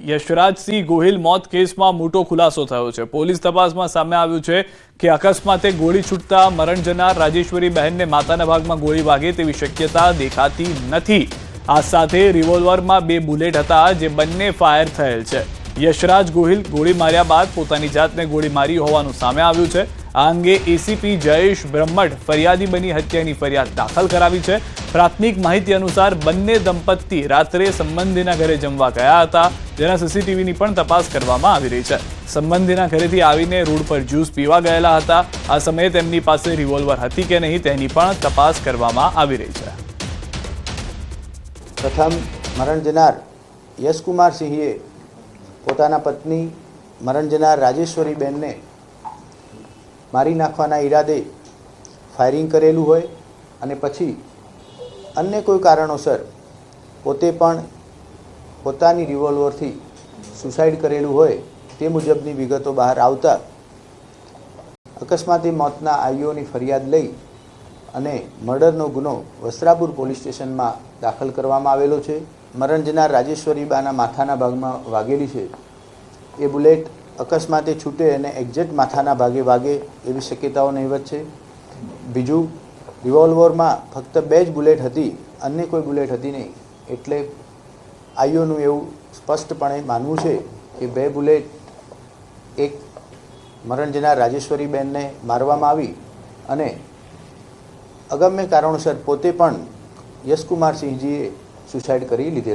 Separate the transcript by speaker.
Speaker 1: યશરાજસિંહ ગોહિલ મોત કેસમાં મોટો ખુલાસો થયો છે। પોલીસ તપાસમાં સામે આવ્યું છે કે અકસ્માતે ગોળી છૂટતા મરણ જનાર રાજેશ્વરી બહેનને માથાના ભાગમાં ગોળી વાગે તેવી શક્યતા દેખાતી નથી। આ સાથે રિવોલ્વરમાં 2 બુલેટ હતા જે બંને ફાયર થયેલ છે। યશરાજ ગોહિલ ગોળી માર્યા બાદ પોતાની જાતને ગોળી મારી હોવાનું સામે આવ્યું છે। આ અંગે એસીપી જયેશ બ્રહ્મટ ફરિયાદી બની હત્યાની ફરિયાદ દાખલ કરાવી છે। પ્રાથમિક માહિતી અનુસાર બંને દંપતી રાત્રે સંબંધીના ઘરે જમવા ગયા હતા, જેના સીસીટીવીની પણ તપાસ કરવામાં આવી રહી છે। સંબંધીના ઘરેથી આવીને રોડ પર જ્યુસ પીવા ગયેલા હતા। આ સમયે તેમની પાસે રિવોલ્વર હતી કે નહીં તેની પણ તપાસ કરવામાં આવી રહી છે।
Speaker 2: પ્રથમ મરણ જનાર યશકુમાર સિંહે પોતાના પત્ની મરણ જનાર રાજેશ્વરી બેનને મારી નાખવાના ઈરાદે ફાયરિંગ કરેલું હોય અને પછી અન્ય કોઈ કારણોસર પોતે પણ પોતાની રિવોલ્વરથી સુસાઇડ કરેલું હોય તે મુજબની વિગતો બહાર આવતા અકસ્માતે મોતના આઈઓની ફરિયાદ લઈ અને મર્ડરનો ગુનો વસ્ત્રાપુર પોલીસ સ્ટેશનમાં દાખલ કરવામાં આવેલો છે। મરણ જનાર રાજેશ્વરી બાના માથાના ભાગમાં વાગેલી છે એ બુલેટ અકસ્માતે છૂટે અને એક્ઝેક્ટ માથાના ભાગે વાગે એવી શક્યતાઓ નહીવત છે। બીજું, રિવોલ્વરમાં ફક્ત 2 જ બુલેટ હતી, અન્ય કોઈ બુલેટ હતી નહીં, એટલે આઈઓનું એવું સ્પષ્ટપણે માનવું છે કે 2 બુલેટ એક મરણ જનાર રાજેશ્વરી બેનને મારવામાં આવી અને અગમ્ય કારણોસર પોતે પણ યશકુમાર સિંહજીએ સુસાઇડ કરી લીધેલું।